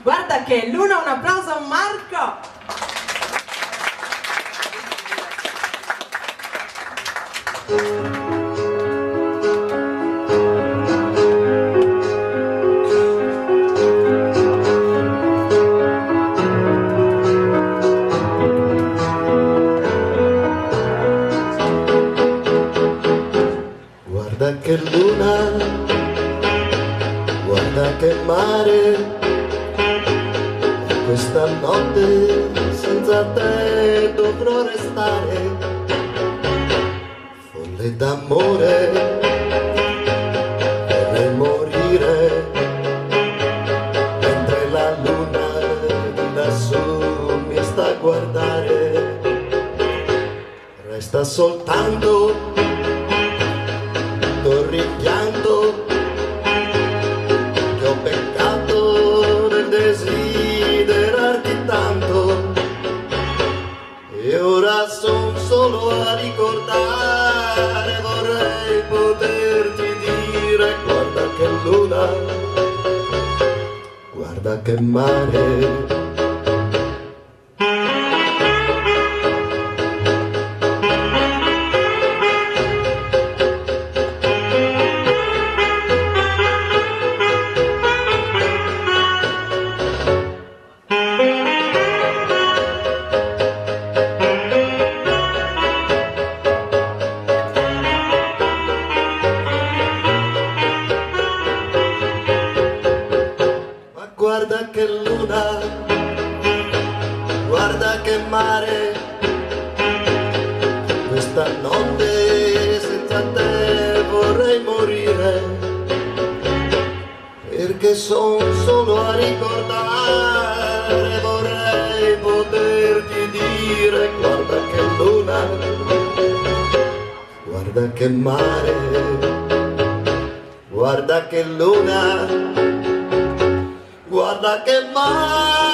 Guarda che Luna, un applauso a Marco! Guarda che luna, guarda che mare, questa notte senza te dovrò restare, folle d'amore, vorrei morire, mentre la luna di lassù mi sta a guardare, resta soltanto il rimpianto che ho peccato nel desiderarti tanto, e ora son solo a ricordare, vorrei poterti dire: guarda che luna, guarda che mare. Guarda che luna, guarda che mare, questa notte senza te vorrei morire, perché son solo a ricordare, vorrei poterti dire: guarda che luna, guarda che mare, guarda che luna, guarda che mare.